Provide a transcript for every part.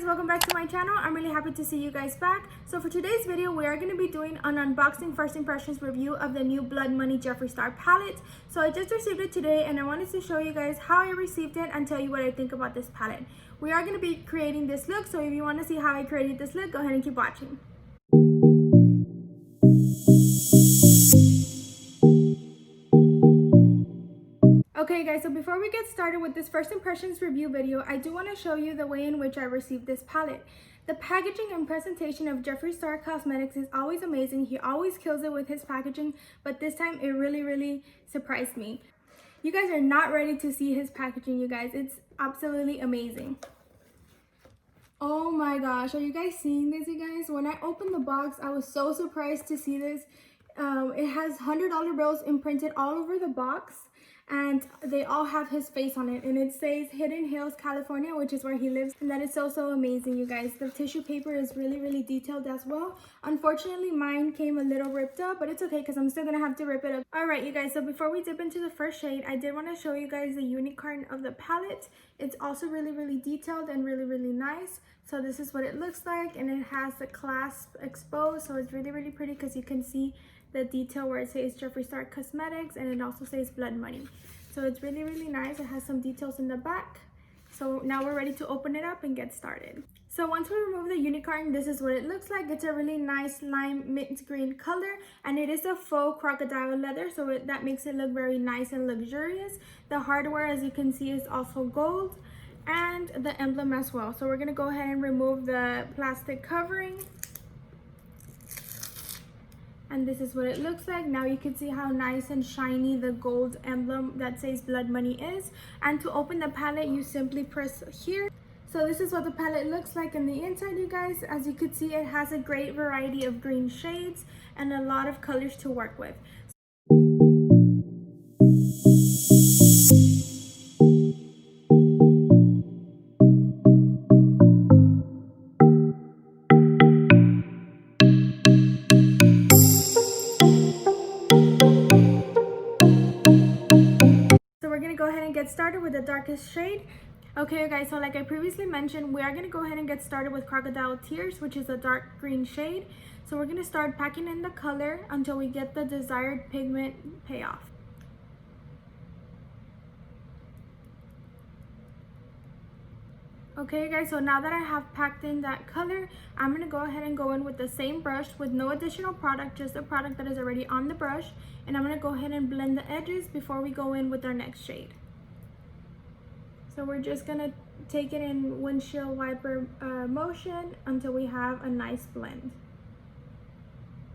welcome back to my channel. I'm really happy to see you guys back. So for today's video, we are going to be doing an unboxing first impressions review of the new Blood Money Jeffree Star palette. So I just received it today and I wanted to show you guys how I received it and tell you what I think about this palette. We are going to be creating this look, so if you want to see how I created this look, go ahead and keep watching. Okay guys, so before we get started with this first impressions review video, I do want to show you the way in which I received this palette. The packaging and presentation of Jeffree Star Cosmetics is always amazing. He always kills it with his packaging, but this time it really surprised me. You guys are not ready to see his packaging, you guys. It's absolutely amazing. Oh my gosh, are you guys seeing this, you guys? When I opened the box, I was so surprised to see this. It has $100 bills imprinted all over the box, and they all have his face on it, and it says Hidden Hills, California, which is where he lives, and that is so amazing, you guys. The tissue paper is really detailed as well. Unfortunately, mine came a little ripped up, but it's okay because I'm still gonna have to rip it up. All right, you guys, so before we dip into the first shade, I did want to show you guys the unicorn of the palette. It's also really detailed and really nice. So this is what it looks like, and it has the clasp exposed, so it's really pretty because you can see the detail where it says Jeffree Star Cosmetics, and it also says Blood Money. So it's really nice. It has some details in the back. So now we're ready to open it up and get started. So once we remove the unicorn, this is what it looks like. It's a really nice lime mint green color, and it is a faux crocodile leather, so that makes it look very nice and luxurious. The hardware, as you can see, is also gold, and the emblem as well. So we're gonna go ahead and remove the plastic covering. And this is what it looks like. Now you can see how nice and shiny the gold emblem that says Blood Money is. And to open the palette, you simply press here. So this is what the palette looks like on the inside, you guys. As you can see, it has a great variety of green shades and a lot of colors to work with. Go ahead and get started with the darkest shade. Okay, you guys, so like I previously mentioned, we are going to go ahead and get started with Crocodile Tears, which is a dark green shade. So we're going to start packing in the color until we get the desired pigment payoff. Okay guys, so now that I have packed in that color, I'm going to go ahead and go in with the same brush with no additional product, just the product that is already on the brush, and I'm going to go ahead and blend the edges before we go in with our next shade. So we're just going to take it in windshield wiper motion until we have a nice blend.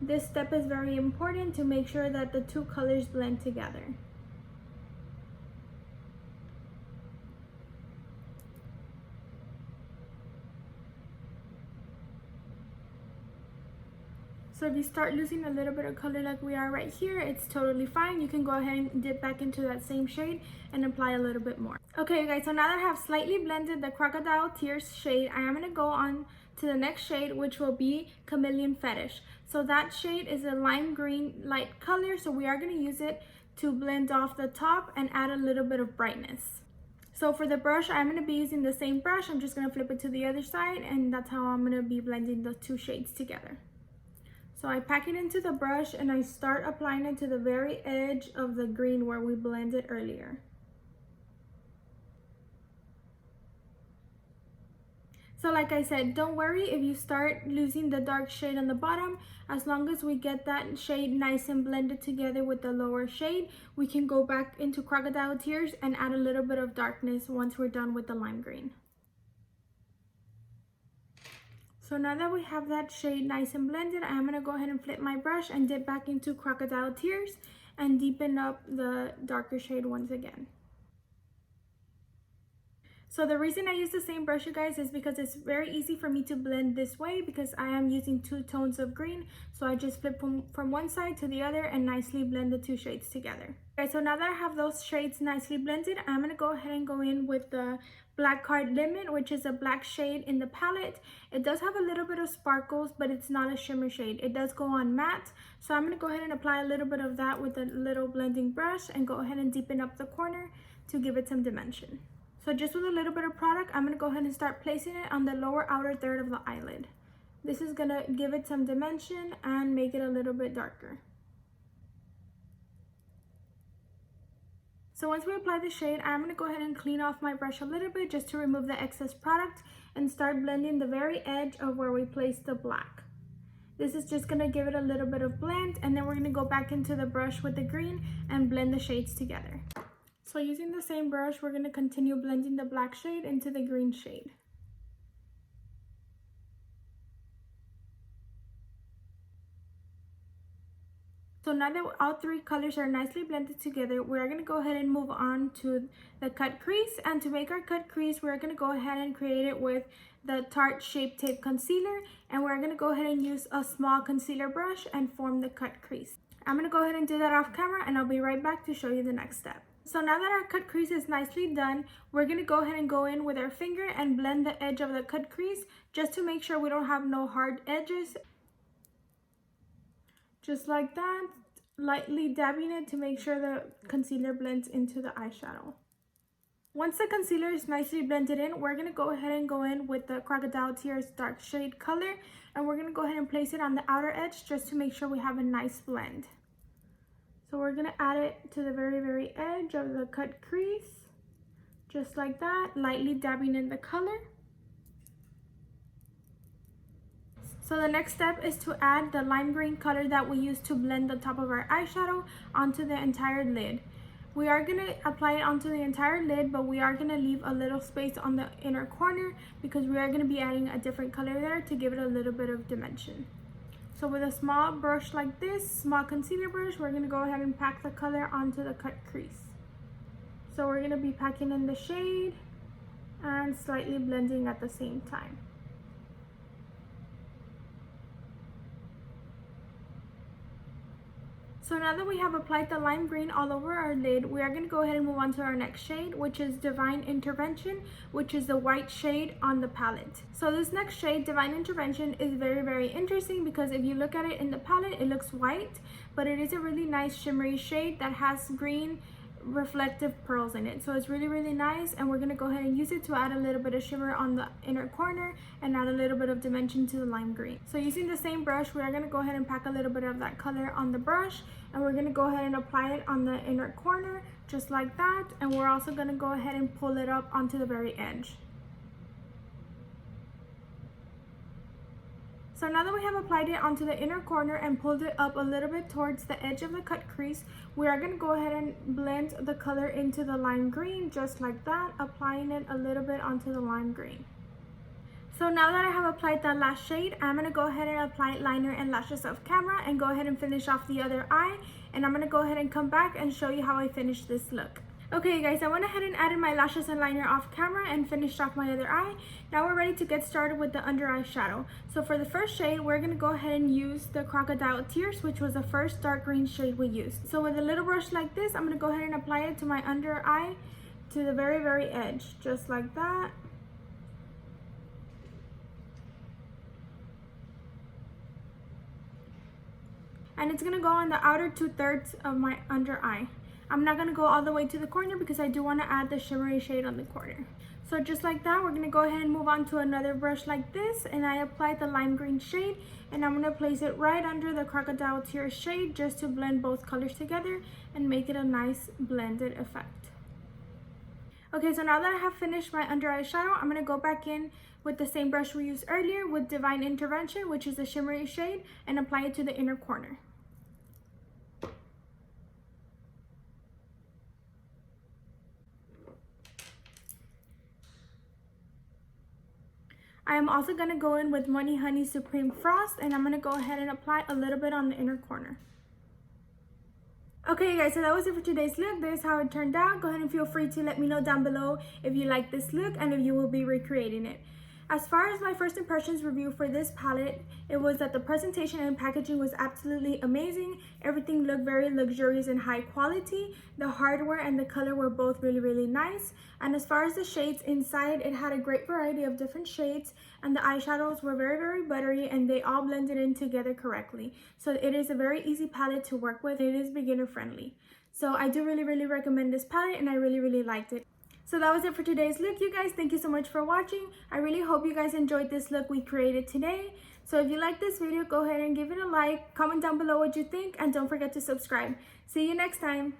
This step is very important to make sure that the two colors blend together. So if you start losing a little bit of color like we are right here, it's totally fine. You can go ahead and dip back into that same shade and apply a little bit more. Okay, you guys, so now that I have slightly blended the Crocodile Tears shade, I am going to go on to the next shade, which will be Chameleon Fetish. So that shade is a lime green light color, so we are going to use it to blend off the top and add a little bit of brightness. So for the brush, I'm going to be using the same brush. I'm just going to flip it to the other side, and that's how I'm going to be blending the two shades together. So I pack it into the brush and I start applying it to the very edge of the green where we blended earlier. So like I said, don't worry if you start losing the dark shade on the bottom. As long as we get that shade nice and blended together with the lower shade, we can go back into Crocodile Tears and add a little bit of darkness once we're done with the lime green. So now that we have that shade nice and blended, I'm going to go ahead and flip my brush and dip back into Crocodile Tears and deepen up the darker shade once again. So the reason I use the same brush, you guys, is because it's very easy for me to blend this way because I am using two tones of green. So I just flip from one side to the other and nicely blend the two shades together. Okay, so now that I have those shades nicely blended, I'm going to go ahead and go in with the Black Card Limit, which is a black shade in the palette. It does have a little bit of sparkles, but it's not a shimmer shade. It does go on matte. So I'm going to go ahead and apply a little bit of that with a little blending brush and go ahead and deepen up the corner to give it some dimension. So just with a little bit of product, I'm going to go ahead and start placing it on the lower outer third of the eyelid. This is going to give it some dimension and make it a little bit darker. So once we apply the shade, I'm going to go ahead and clean off my brush a little bit just to remove the excess product and start blending the very edge of where we placed the black. This is just going to give it a little bit of blend, and then we're going to go back into the brush with the green and blend the shades together. So using the same brush, we're going to continue blending the black shade into the green shade. So now that all three colors are nicely blended together, we're going to go ahead and move on to the cut crease. And to make our cut crease, we're going to go ahead and create it with the Tarte Shape Tape Concealer. And we're going to go ahead and use a small concealer brush and form the cut crease. I'm going to go ahead and do that off camera, and I'll be right back to show you the next step. So now that our cut crease is nicely done, we're going to go ahead and go in with our finger and blend the edge of the cut crease just to make sure we don't have no hard edges. Just like that, lightly dabbing it to make sure the concealer blends into the eyeshadow. Once the concealer is nicely blended in, we're going to go ahead and go in with the Crocodile Tears dark shade color, and we're going to go ahead and place it on the outer edge just to make sure we have a nice blend. So we're going to add it to the very edge of the cut crease, just like that, lightly dabbing in the color. So the next step is to add the lime green color that we used to blend the top of our eyeshadow onto the entire lid. We are going to apply it onto the entire lid, but we are going to leave a little space on the inner corner because we are going to be adding a different color there to give it a little bit of dimension. So with a small brush like this, small concealer brush, we're going to go ahead and pack the color onto the cut crease. So we're going to be packing in the shade and slightly blending at the same time. So now that we have applied the lime green all over our lid, we are going to go ahead and move on to our next shade, which is Divine Intervention, which is the white shade on the palette. So this next shade, Divine Intervention, is very interesting because if you look at it in the palette, it looks white, but it is a really nice shimmery shade that has green reflective pearls in it. So it's really nice, and we're going to go ahead and use it to add a little bit of shimmer on the inner corner and add a little bit of dimension to the lime green. So using the same brush, we are going to go ahead and pack a little bit of that color on the brush, and we're going to go ahead and apply it on the inner corner just like that, and we're also going to go ahead and pull it up onto the very edge. So now that we have applied it onto the inner corner and pulled it up a little bit towards the edge of the cut crease, we are going to go ahead and blend the color into the lime green just like that, applying it a little bit onto the lime green. So now that I have applied that last shade, I'm going to go ahead and apply liner and lashes off camera and go ahead and finish off the other eye, and I'm going to go ahead and come back and show you how I finished this look. Okay guys, I went ahead and added my lashes and liner off camera and finished off my other eye. Now we're ready to get started with the under eye shadow. So for the first shade, we're going to go ahead and use the Crocodile Tears, which was the first dark green shade we used. So with a little brush like this, I'm going to go ahead and apply it to my under eye to the very edge, just like that. And it's going to go on the outer 2/3 of my under eye. I'm not going to go all the way to the corner because I do want to add the shimmery shade on the corner. So just like that, we're going to go ahead and move on to another brush like this, and I applied the lime green shade, and I'm going to place it right under the Crocodile Tears shade just to blend both colors together and make it a nice blended effect. Okay, so now that I have finished my under eye shadow, I'm going to go back in with the same brush we used earlier with Divine Intervention, which is the shimmery shade, and apply it to the inner corner. I am also going to go in with Money Honey Supreme Frost, and I'm going to go ahead and apply a little bit on the inner corner. Okay guys, so that was it for today's look. This is how it turned out. Go ahead and feel free to let me know down below if you like this look and if you will be recreating it. As far as my first impressions review for this palette, it was that the presentation and packaging was absolutely amazing. Everything looked very luxurious and high quality. The hardware and the color were both really nice. And as far as the shades inside, it had a great variety of different shades, and the eyeshadows were very buttery, and they all blended in together correctly. So it is a very easy palette to work with. It is beginner friendly. So I do really recommend this palette, and I really liked it. So that was it for today's look, you guys. Thank you so much for watching. I really hope you guys enjoyed this look we created today. So if you like this video, go ahead and give it a like, comment down below what you think, and don't forget to subscribe. See you next time.